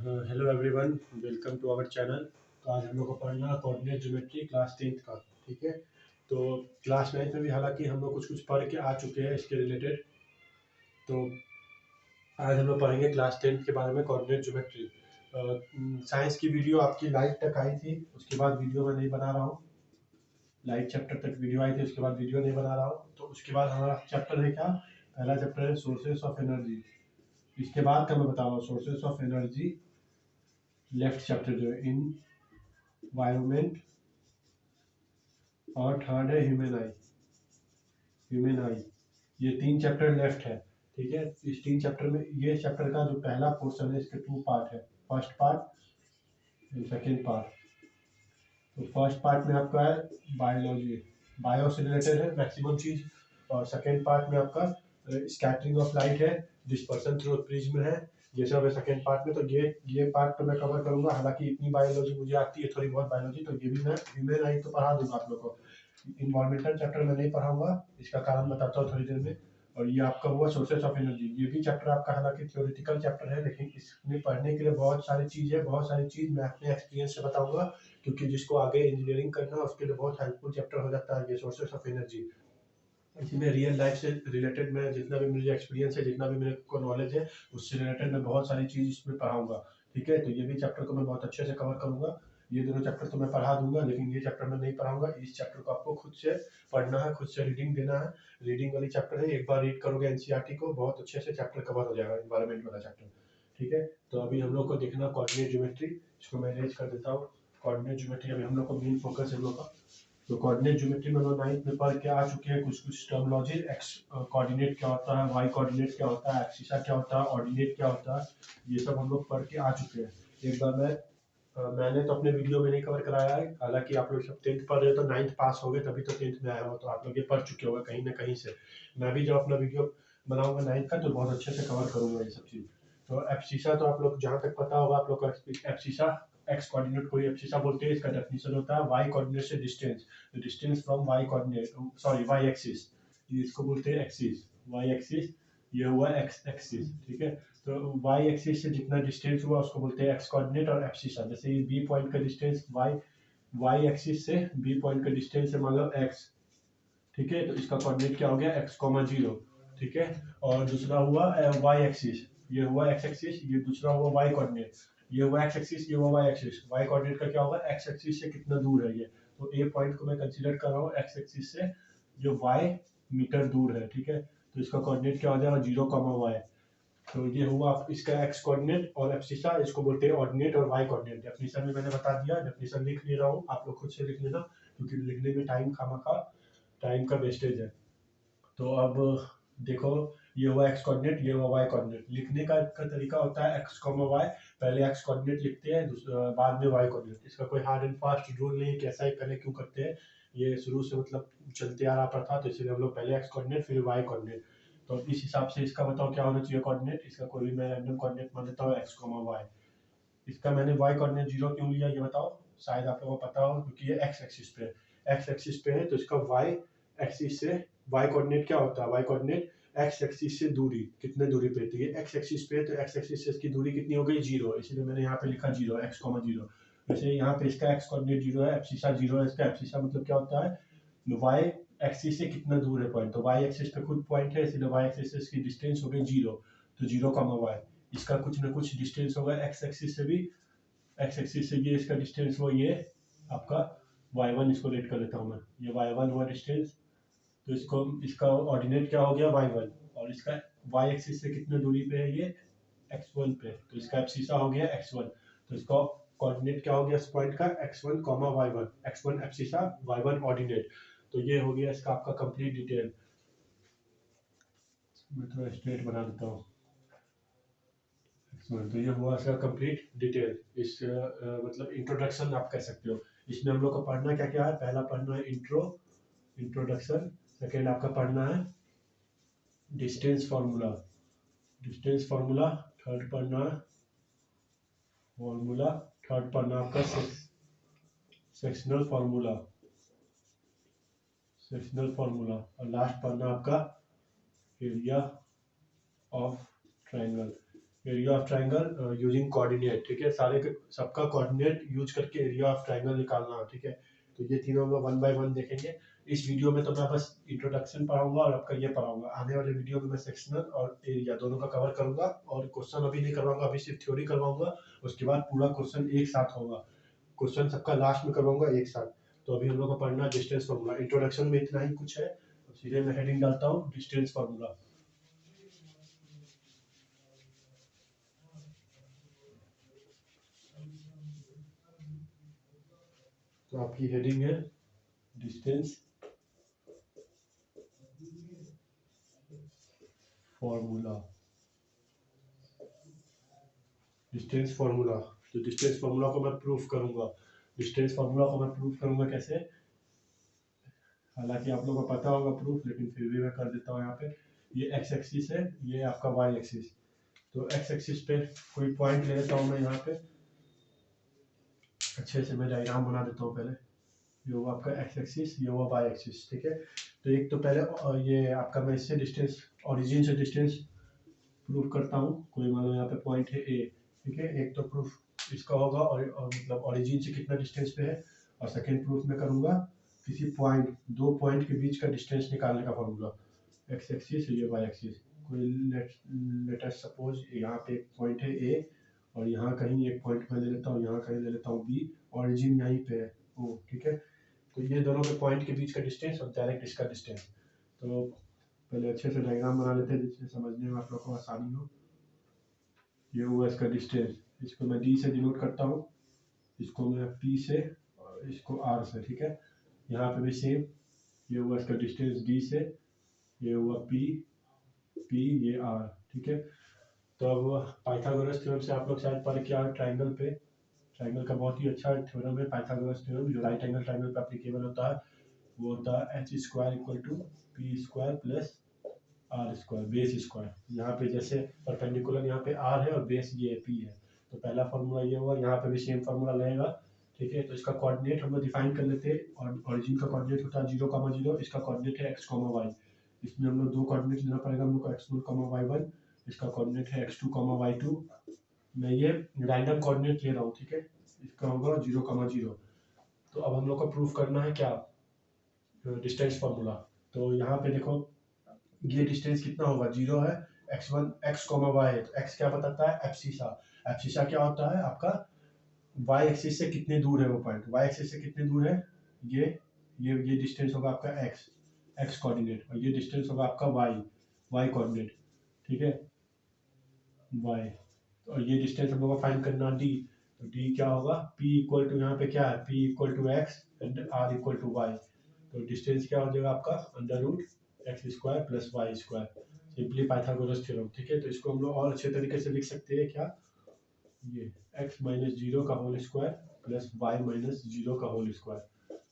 Hello everyone, welcome to our channel. तो आज हम लोग को पढ़ना है कोऑर्डिनेट ज्योमेट्री क्लास 10th का। ठीक है, तो क्लास 9th में भी हालांकि हम लोग कुछ कुछ पढ़ के आ चुके हैं इसके रिलेटेड। तो आज हम लोग पढ़ेंगे क्लास 10th के बारे में कोऑर्डिनेट ज्योमेट्री। साइंस की वीडियो आपकी लाइट तक आई थी, उसके बाद वीडियो मैं नहीं बना रहा हूँ। लाइट चैप्टर तक वीडियो आई थी, उसके बाद वीडियो नहीं बना रहा हूँ। तो उसके बाद हमारा चैप्टर है क्या, पहला चैप्टर है सोर्सेस ऑफ एनर्जी। इसके बाद का मैं बता रहा हूँ sources of energy, left chapter जो है इन्वायरमेंट, और थर्ड है ह्यूमन आई। ये 3 चैप्टर लेफ्ट है। ठीक है, इस 3 चैप्टर में ये चैप्टर का जो पहला पोर्शन है इसके 2 पार्ट है, first part and second part. तो फर्स्ट पार्ट में आपका है बायोलॉजी, बायो से रिलेटेड है मैक्सिमम चीज। और सेकेंड पार्ट में आपका स्कैटरिंग ऑफ लाइट है, डिस्पर्सन थ्रू प्रिज्म है, ये सब है सेकेंड पार्ट में। तो ये पार्ट तो मैं कवर करूंगा, हालांकि इतनी बायोलॉजी मुझे आती है, थोड़ी बहुत बायोलॉजी, तो ये भी मैं ह्यूमन आई तो पढ़ा दूंगा आप लोग को। इन्वायरमेंटल चैप्टर मैं नहीं पढ़ाऊंगा, इसका कारण बताता हूँ थोड़ी देर में। और ये आपका हुआ सोर्सेस ऑफ एनर्जी। ये भी चैप्टर आपका हालांकि थ्योरेटिकल चैप्टर है, लेकिन इसमें पढ़ने के लिए बहुत सारी चीज है, बहुत सारी चीज मैं अपने एक्सपीरियंस से बताऊंगा, क्योंकि जिसको आगे इंजीनियरिंग करना है उसके लिए बहुत हेल्पफुल चैप्टर हो जाता है ये सोर्सेस ऑफ एनर्जी। इसमें रियल लाइफ से रिलेटेड मैं जितना भी मुझे एक्सपीरियंस है, जितना भी मेरे को नॉलेज है, उससे रिलेटेड मैं बहुत सारी चीज इसमें पढ़ाऊंगा। ठीक है, तो ये भी चैप्टर को मैं बहुत अच्छे से कवर करूंगा। ये दोनों चैप्टर तो मैं पढ़ा दूंगा, लेकिन ये चैप्टर मैं नहीं पढ़ाऊंगा। इस चैप्टर को आपको खुद से पढ़ना है, खुद से रीडिंग देना है। रीडिंग वाली चैप्टर है, एक बार रीड करोगे एनसीईआरटी को, बहुत अच्छे से चैप्टर कवर हो जाएगा, इन्वायरमेंट वाला चैप्टर। ठीक है, तो अभी हम लोग को देखना कोऑर्डिनेट ज्योमेट्री। इसको मैं अरेंज कर देता हूँ। कोऑर्डिनेट ज्योमेट्री अभी हम लोग को मेन फोकस है हम लोग का। तो कोऑर्डिनेट ज्योमेट्री में हम 9th में पढ़ के आ चुके हैं कुछ कुछ टर्मिनोलॉजी। एक्स कोऑर्डिनेट क्या होता है, वाई कोऑर्डिनेट क्या होता है, एक्सिसा क्या होता है, ऑर्डिनेट क्या होता है, ये सब हम लोग पढ़ के आ चुके हैं। एक बार मैंने तो अपने वीडियो में नहीं कवर कराया है, हालांकि आप लोग सब 10th पढ़ रहे हो तो 9th पास हो गए तभी तो 10th में आया हो, तो आप लोग ये पढ़ चुके होंगे कहीं ना कहीं से। मैं भी जब अपना वीडियो बनाऊंगा 9th का तो बहुत अच्छे से कवर करूंगा ये सब चीज। तो एब्सिसा तो आप लोग जहाँ तक पता होगा आप लोग को, एब्सिसा एक्स कोऑर्डिनेट को एब्सिसा बोलते हैं। इसका डेफिनेशन होता है वाई कोऑर्डिनेट से distance, distance from y coordinate, sorry y axis, इसको बोलते हैं एक्सिस, वाई एक्सिस। ये हुआ एक्स एक्सिस। ठीक है, तो वाई एक्सिस से जितना डिस्टेंस हुआ उसको बोलते हैं एक्स कोऑर्डिनेट और एब्सिसा। जैसे ये बी पॉइंट का डिस्टेंस वाई एक्सिस से बी पॉइंट का डिस्टेंस है मान लो एक्स। ठीक है, तो इसका कोऑर्डिनेट क्या हो गया, एक्स कॉमा जीरो। ठीक है, और दूसरा हुआ वाई एक्सिस, ये हुआ एक्स एक्सिस, ये दूसरा हुआ वाई कोऑर्डिनेट, ये हुआ एक्स एक्सिस, ये हुआ वाई एक्सिस। वाई कोऑर्डिनेट का क्या होगा, एक्स एक्सिस से कितना दूर है ये। तो ए पॉइंट को मैं कंसीडर कर रहा हूँ एक्स एक्सिस से जो वाई मीटर दूर है। ठीक है, तो इसका कोऑर्डिनेट क्या हो जाएगा, जीरो कॉमा वाई। तो ये हुआ इसका एक्स कोऑर्डिनेट और एब्सिसा, इसको बोलते हैं ऑर्डिनेट और वाई कोऑर्डिनेट। डेफिनेशन में मैंने बता दिया, डेफिनेशन लिख नहीं रहा हूँ, आप लोग खुद से लिख लेना, क्योंकि लिखने में टाइम का वेस्टेज है। तो अब देखो, ये हुआ एक्स कोऑर्डिनेट, ये हुआ वाई कोऑर्डिनेट। लिखने का तरीका होता है एक्स कॉमा वाई, पहले एक्स कोऑर्डिनेट लिखते हैं, बाद में वाई कोऑर्डिनेट। इसका कोई हार्ड एंड फास्ट रूल नहीं कि ऐसा ही पहले क्यों करते हैं, ये शुरू से मतलब चलते आ रहा प्रथा, तो इसलिए हम लोग पहले एक्स कोऑर्डिनेट फिर वाई कोऑर्डिनेट। तो इस हिसाब से इसका बताओ क्या होना चाहिए कोऑर्डिनेट। इसका कोई भी मैं रैंडम कोऑर्डिनेट मान लेता हूँ एक्स कॉमा वाई। इसका मैंने वाई कोऑर्डिनेट जीरो क्यों लिया ये बताओ, शायद आप लोगों को पता हो, क्योंकि ये एक्स एक्सिस पे है। एक्स एक्सिस पे है तो इसका वाई एक्सिस से वाई कोऑर्डिनेट क्या होता है, वाई कोऑर्डिनेट एक्स एक्सिस से दूरी, कितने दूरी पे थी, ये एक्स एक्सिस पे है तो एक्स एक्सिस से इसकी दूरी कितनी हो गई, जीरो, इसलिए मैंने यहाँ पे लिखा जीरो, एक्स कॉमा जीरो। वैसे यहाँ पे इसका एक्स कोऑर्डिनेट जीरो है, एब्सिसा जीरो है। इसका एब्सिसा मतलब क्या होता है, वाई एक्सिस से कितना दूर है पॉइंट, तो वाई एक्सिस पे खुद पॉइंट है, इसलिए वाई एक्सिस से इसकी डिस्टेंस हो गई जीरो, तो जीरो कॉमा वाई। इसका कुछ ना कुछ डिस्टेंस होगा एक्स एक्सिस से भी, एक्स एक्सिस से ये इसका डिस्टेंस हुआ, ये आपका y1, इसको लेट कर लेता हूँ मैं, ये y1 हुआ डिस्टेंस। तो इसका ऑर्डिनेट क्या हो गया y1, और इसका y एक्सिस से कितने दूरी पे है ये x1 पे, तो इसका एब्सिसा हो गया x1। तो इसका कोऑर्डिनेट क्या हो गया इस पॉइंट का, x1 comma y1, x1 abscissa, y1 ordinate. तो ये हो गया इसका आपका कंप्लीट डिटेल। मैं थोड़ा स्ट्रेट बना देता हूँ। तो ये हुआ इसका कंप्लीट डिटेल, इस मतलब इंट्रोडक्शन आप कह सकते हो। इसमें हम लोग को पढ़ना क्या क्या है, पहला पढ़ना है इंट्रोडक्शन, सेकेंड आपका पढ़ना है डिस्टेंस फार्मूला, थर्ड पढ़ना है फॉर्मूला, थर्ड पढ़ना आपका सेक्शनल फार्मूला, और लास्ट पढ़ना आपका area of triangle. Area of triangle using coordinate, ठीक है, सारे सबका कोऑर्डिनेट यूज करके एरिया ऑफ ट्राइंगल निकालना, ठीक है। तो ये तीनों हम वन बाय वन देखेंगे। इस वीडियो में तो मैं बस इंट्रोडक्शन पढ़ाऊंगा और आपका ये पढ़ाऊंगा। आने वाले वीडियो में मैं सेक्शनल और एरिया दोनों का कवर करूंगा, और क्वेश्चन अभी नहीं करवाऊंगा, अभी सिर्फ थ्योरी करवाऊंगा। उसके बाद पूरा क्वेश्चन एक साथ होगा, क्वेश्चन सबका लास्ट में करवाऊंगा एक साथ। तो अभी हम लोग को पढ़ना डिस्टेंस फार्मूला। इंट्रोडक्शन में इतना ही कुछ है, तो सीधे मैं हेडिंग डालता हूँ डिस्टेंस फार्मूला। तो आपकी हेडिंग है डिस्टेंस फार्मूला, डिस्टेंस फार्मूला। तो डिस्टेंस फार्मूला को मैं प्रूफ करूंगा। डिस्टेंस फार्मूला को मैं प्रूफ करूंगा कैसे, हालांकि आप लोगों को पता होगा प्रूफ, लेकिन फिर भी मैं कर देता हूँ यहाँ पे। ये एक्स एक्सिस है, ये आपका वाई एक्सिस। तो एक्स एक्सिस पे कोई पॉइंट ले लेता हूँ मैं यहाँ पे, अच्छे से मैं डायग्राम बना देता हूँ पहले। ये हुआ आपका एक्स एक्सिस, ये हुआ वाई एक्सिस, ठीक है। तो एक तो पहले ये आपका मैं इससे डिस्टेंस, ओरिजिन से डिस्टेंस प्रूफ करता हूँ। कोई मान लो यहाँ पे पॉइंट है ए, ठीक है। एक तो प्रूफ इसका होगा और मतलब ओरिजिन से कितना डिस्टेंस पे है, और सेकेंड प्रूफ में करूँगा किसी पॉइंट, दो पॉइंट के बीच का डिस्टेंस निकालने का फॉर्मूला। एक्स एक्सिस, ये वाई एक्सिस। कोई लेट अस सपोज यहाँ पे एक पॉइंट है ए, और यहाँ कहीं एक पॉइंट मैं ले लेता हूँ, यहाँ कहीं ले लेता हूँ बी, ओरिजिन यहीं पे है ओ, ठीक है। तो ये दोनों के पॉइंट के बीच का डिस्टेंस और डायरेक्ट इसका डिस्टेंस। तो पहले अच्छे से डायग्राम बना लेते हैं जिससे समझने में आप लोग को आसानी हो। ये हुआ इसका डिस्टेंस, इसको मैं डी से डिनोट करता हूँ, इसको मैं पी से, और इसको आर से, ठीक है। यहाँ पे भी सेम, ये हुआ इसका डिस्टेंस डी से, ये हुआ पी, पी ये आर, ठीक है। तो अब पाइथागोरस थ्योरम से आप लोग शायद पढ़ के आए ट्राइंगल पे। ट्राइंगल का बहुत ही अच्छा थ्योरम है पाइथागोरस थ्योरम, जो राइट एंगल ट्राइंगल पे एप्लीकेबल होता है। वो होता है H square equal to P square plus are square, base square. यहाँ पे जैसे परपेंडिकुलर यहाँ पे आर है और बेस ये पी है। तो पहला फार्मूला ये हुआ, यहाँ पे भी सेम फार्मूला लगेगा, ठीक है। तो इसका कोऑर्डिनेट हम लोग डिफाइन कर लेते हैं, और ओरिजिन का कोऑर्डिनेट होता है 0,0, इसका कोऑर्डिनेट है x, y। इसमें हम लोग दो कोऑर्डिनेट लेना पड़ेगा हम लोग को, x1, y1। इसका कोऑर्डिनेट है x2, y2। मैं ये रैंडम कोऑर्डिनेट ले रहा हूँ, ठीक है। इसका होगा 0,0। तो अब हम लोग को प्रूफ करना है क्या, डिस्टेंस फार्मूला। तो यहाँ पे देखो, ये डिस्टेंस कितना होगा, 0 है, x1 x, y है, तो x क्या बताता है, एब्सिसा। एब्सिसा क्या होता है आपका, y एक्सिस से कितने दूर है वो पॉइंट, y एक्सिस से कितने दूर है, ये डिस्टेंस होगा आपका x कोऑर्डिनेट, और ये डिस्टेंस होगा आपका y कोऑर्डिनेट, ठीक है, y। और ये डिस्टेंस हम लोग को फाइंड करना d। तो d क्या होगा, p इक्वल टू, यहाँ पे क्या है, p equal to x and r equal to y। तो डिस्टेंस क्या हो जाएगा आपका, under root x square plus y square, simply Pythagoras theorem, ठीक है। तो इसको हम लोग और अच्छे तरीके से लिख सकते हैं क्या, ये x माइनस जीरो का whole square plus y minus zero का होल स्क्वायर,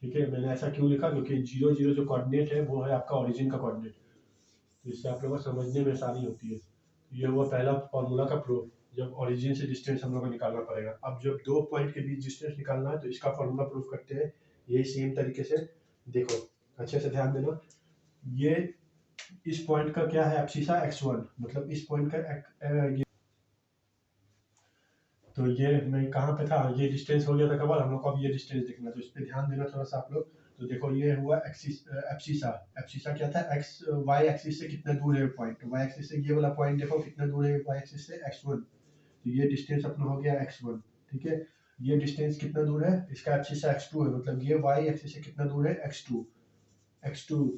ठीक है। मैंने ऐसा क्यों लिखा, क्योंकि जीरो जीरो जो कोऑर्डिनेट है वो है आपका ओरिजिन का कोऑर्डिनेट, तो इससे आप लोगों को समझने में आसानी होती है। ये हुआ पहला फॉर्मूला का प्रूफ, जब ओरिजिन से डिस्टेंस हम लोग को निकालना पड़ेगा। अब जब दो पॉइंट के बीच डिस्टेंस निकालना है, तो इसका फॉर्मूला प्रूफ करते हैं, यही सेम तरीके से। देखो अच्छे से ध्यान देना, ये इस पॉइंट का क्या है, एब्सिसा x1, मतलब इस पॉइंट का ये, तो ये मैं कहाँ पे था, ये डिस्टेंस हो गया था कबल, हम लोग को अब ये डिस्टेंस देखना, तो इस पे ध्यान देना थोड़ा सा आप लोग। तो देखो ये हुआ एब्सिसा, एब्सिसा क्या था, x y एक्सिस से कितना दूर है पॉइंट, y एक्सिस से ये वाला पॉइंट देखो कितना दूर है y एक्सिस से, x1। तो ये डिस्टेंस अपना हो गया x1, ठीक है। ये डिस्टेंस कितना दूर है, इसका एक्सिस x2 है, मतलब ये y एक्सिस से कितना दूर है, x2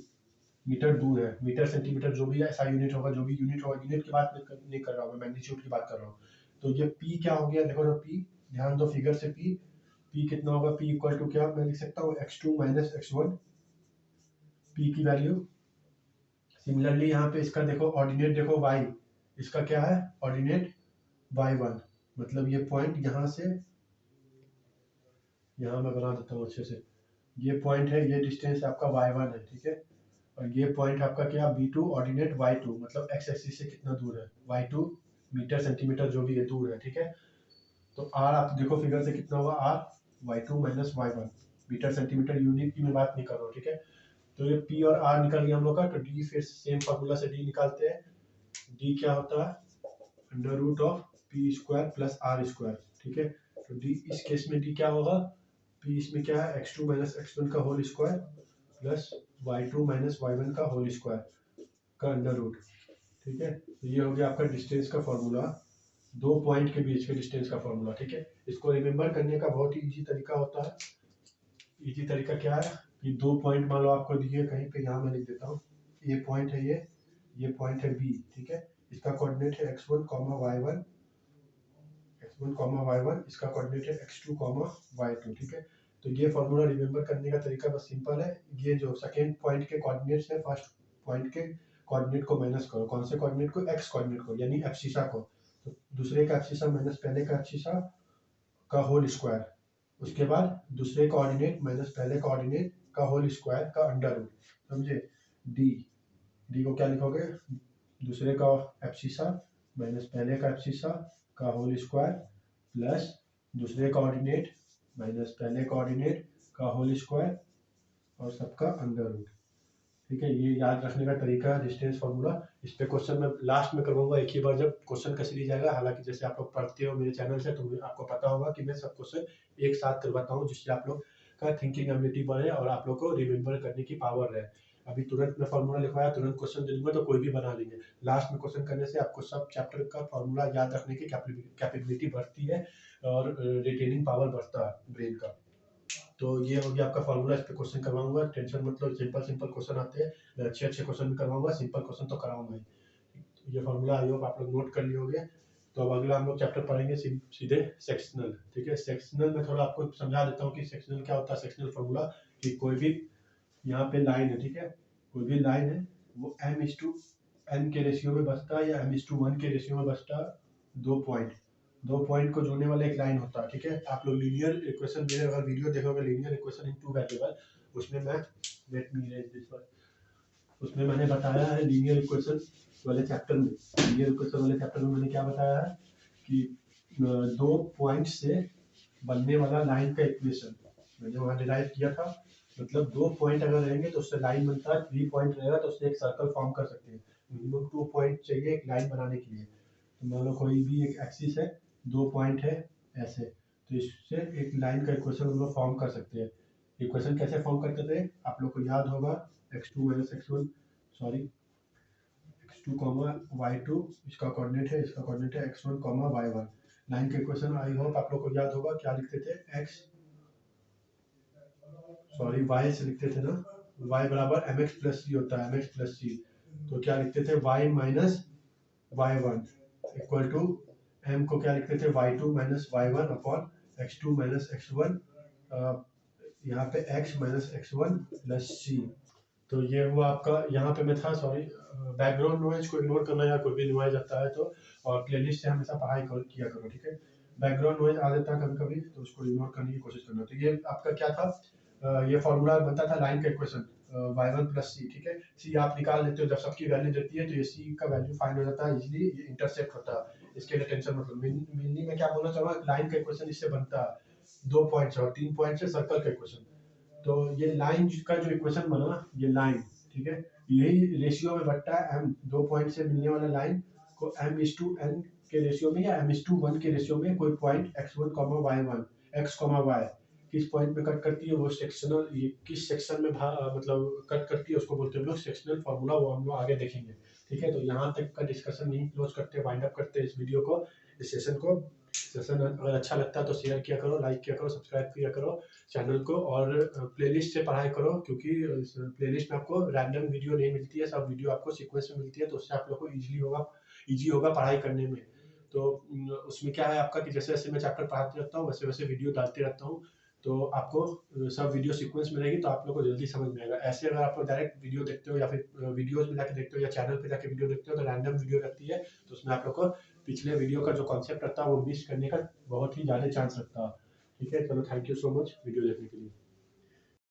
मीटर दूर है। मीटर सेंटीमीटर जो भी है, ऐसा यूनिट होगा, जो भी यूनिट होगा, यूनिट की बात नहीं कर रहा हूँ मैं, मैग्नीट्यूड की बात कर रहा हूँ। तो ये p क्या हो गया, देखो तो p, ध्यान दो फिगर से, p कितना होगा, p इक्वल टू क्या मैं लिख सकता हूँ, x2 माइनस x1, p की वैल्यू। सिमिलरली यहाँ पे इसका देखो ऑर्डिनेट, देखो y, इसका क्या है ऑर्डिनेट y1, मतलब ये पॉइंट यहाँ से, यहाँ मैं बना देता हूँ अच्छे से, ये पॉइंट है, ये डिस्टेंस आपका y1 है, ठीक है। और ये पॉइंट आपका क्या, B2 ऑर्डिनेट y2, मतलब x एक्सिस से कितना दूर है, y2 मीटर सेंटीमीटर जो भी है दूर है, ठीक है। तो r आप देखो फिगर से कितना होगा, r y2 minus y1, metre centimetre unit की मैं बात नहीं कर रहा हूँ, ठीक है। तो ये p और r निकल गया हम लोग का, तो d फिर सेम फार्मूला से d निकालते हैं। d क्या होता है, under root of p square plus are square, ठीक है। तो डी, इस केस में डी क्या होगा, पी इसमें क्या है x2 माइनस x1 का whole square plus y2 minus y1 का होल स्क्वायर का अंडर रूट, ठीक है। तो ये हो गया आपका डिस्टेंस का फॉर्मूला, दो पॉइंट के बीच के डिस्टेंस का फॉर्मूला, ठीक है। इसको रिमेम्बर करने का बहुत ही इजी तरीका होता है। इजी तरीका क्या है कि दो पॉइंट मान लो आपको दिए कहीं पे, यहाँ मैं लिख देता हूँ, ये पॉइंट है, ये पॉइंट है बी, ठीक है। इसका कोऑर्डिनेट है x1 y1, x1 y1, इसका कोऑर्डिनेट है x2 y2, ठीक है। तो ये फॉर्मूला रिमेम्बर करने का तरीका बस सिंपल है। ये जो सेकेंड पॉइंट के कोऑर्डिनेट्स है, फर्स्ट पॉइंट के कोऑर्डिनेट को माइनस करो, कौन से कोऑर्डिनेट को, x कोऑर्डिनेट को, यानी एब्सिसा को। तो दूसरे का एब्सिसा माइनस पहले का एब्सिसा का होल स्क्वायर, उसके बाद दूसरे कोऑर्डिनेट माइनस पहले कोऑर्डिनेट का होल स्क्वायर का अंडर रूट, समझे। डी, डी को क्या लिखोगे, दूसरे का एब्सिसा माइनस पहले का एब्सिसा का होल स्क्वायर प्लस दूसरे कोऑर्डिनेट माइनस पहले कोऑर्डिनेट का होल स्क्वायर और सबका अंडर रूट, ठीक है। ये याद रखने का तरीका है डिस्टेंस फार्मूला। इस पे क्वेश्चन मैं लास्ट में करवाऊंगा एक ही बार जब क्वेश्चन कैसे लिया जाएगा। हालांकि जैसे आप लोग पढ़ते हो मेरे चैनल से तो आपको पता होगा कि मैं सब क्वेश्चन एक साथ करवाता हूँ, जिससे आप लोग का थिंकिंग एबिलिटी बढ़े और आप लोग को रिमेम्बर करने की पावर रहे। अभी तुरंत मैं फार्मूला लिखवाया, तुरंत क्वेश्चन दे दूंगा तो कोई भी बना लेंगे। लास्ट में क्वेश्चन करने से आपको सब चैप्टर का फार्मूला याद रखने की कैपेबिलिटी बढ़ती है और रिटेनिंग पावर बढ़ता है ब्रेन का। तो ये हो गया आपका फार्मूला। इस पे क्वेश्चन करवाऊंगा, टेंशन मत लो, सिंपल सिंपल क्वेश्चन आते हैं। मैं अच्छे अच्छे क्वेश्चन भी करवाऊंगा, सिंपल क्वेश्चन तो कराऊंगा ही। ये फार्मूला आई होप आप लोग नोट कर लिए होंगे। तो अब अगला हम लोग चैप्टर पढ़ेंगे सीधे सेक्शनल, ठीक है। सेक्शनल में थोड़ा आपको समझा देता हूँ कि सेक्शनल क्या होता है। सेक्शनल फार्मूला कि कोई भी यहाँ पे लाइन है, ठीक है, कोई भी लाइन है वो m/n के रेशियो में बसता है या m/1 के रेशियो में बसता है। दो पॉइंट को जोड़ने वाला एक लाइन होता है, ठीक है। आप लोग लीनियर इक्वेशन, मेरे अगर वीडियो देखोगे linear equation in two variable, उसमें मैं let me erase this one, उसमें मैंने बताया है लीनियर इक्वेशन वाले चैप्टर में, लीनियर इक्वेशन वाले चैप्टर में मैंने क्या बताया है कि दो पॉइंट से बनने वाला लाइन का इक्वेशन मैंने वहाँ डिराइव किया था। मतलब दो पॉइंट अगर रहेंगे तो उससे लाइन बनता है, 3 पॉइंट रहेगा तो उससे एक सर्कल फॉर्म कर सकते हैं। मिनिमम 2 पॉइंट चाहिए एक लाइन बनाने के लिए। तो मान लो कोई भी एक एक्सिस है, दो पॉइंट है ऐसे, तो इससे एक लाइन का इक्वेशन हम लोग फॉर्म कर सकते हैं। इक्वेशन कैसे फॉर्म करते थे आप लोग को याद होगा, x2 minus x1, sorry x2 y2, इसका कोऑर्डिनेट है, इसका कोऑर्डिनेट है x1 y1। लाइन का इक्वेशन आई होप आप लोग को याद होगा, क्या लिखते थे, y से लिखते थे ना, y बराबर mx प्लस सी होता है, mx प्लस सी। तो क्या लिखते थे, y minus y1 equal to m को क्या लिखते थे, y2 minus y1 upon x2 minus x1, यहाँ पे x माइनस x1 प्लस सी। तो ये हुआ आपका, यहाँ पे मैं था, सॉरी, बैकग्राउंड नॉइज को इग्नोर करना, या कोई भी नॉइज आता है तो, और प्लेलिस्ट से हमेशा पढ़ाई किया करो, ठीक है। बैकग्राउंड नॉइज आ जाता है कभी कभी तो उसको इग्नोर करने की कोशिश करना। तो ये आपका क्या था, ये फॉर्मूला बनता था लाइन का इक्वेशन, y1 प्लस सी, ठीक है। सी आप निकाल लेते हो, जब सबकी वैल्यू देती है तो ये सी का वैल्यू फाइंड हो जाता है इजीली, ये इंटरसेप्ट होता है, इसके लिए टेंशन मतलब। मेनली मैं क्या बोलना चाहूँगा, लाइन का इक्वेशन इससे बनता है, 2 पॉइंट से और 3 पॉइंट से सर्कल का इक्वेशन। तो ये लाइन का जो इक्वेशन बना, ये लाइन, ठीक है, यही रेशियो में बटता है m, दो पॉइंट से मिलने वाला लाइन को m/n के रेशियो में या m/1 के रेशियो में कोई point x1 y1, x y किस पॉइंट में कट करती है वो सेक्शनल, ये किस सेक्शन में मतलब कट करती है उसको बोलते हैं हम लोग सेक्शनल फार्मूला, वो हम लोग आगे देखेंगे, ठीक है। तो यहाँ तक का डिस्कशन यही क्लोज करते हैं, वाइंड अप करते हैं इस वीडियो को, इस सेशन को। सेशन अगर अच्छा लगता है तो शेयर किया करो, लाइक किया करो, सब्सक्राइब किया करो चैनल को, और प्लेलिस्ट से पढ़ाई करो, क्योंकि प्लेलिस्ट में आपको रैंडम वीडियो नहीं मिलती है, सब वीडियो आपको सीक्वेंस में मिलती है, तो उससे आप लोग को ईजी होगा पढ़ाई करने में। तो उसमें क्या है आपका कि जैसे जैसे मैं चैप्टर पढ़ाते रहता हूँ वैसे वैसे वीडियो डालते रहता हूँ, तो आपको सब वीडियो सीक्वेंस में रहेगी तो आप लोग को जल्दी समझ में आएगा। ऐसे अगर आप लोग डायरेक्ट वीडियो देखते हो या फिर वीडियोज में जाके देखते हो या चैनल पे जाके वीडियो देखते हो तो रैंडम वीडियो रहती है, तो उसमें आप लोग को पिछले वीडियो का जो कॉन्सेप्ट रहता है वो मिस करने का बहुत ही ज़्यादा चांस रहता है, ठीक है। चलो, thank you so much video देखने के लिए।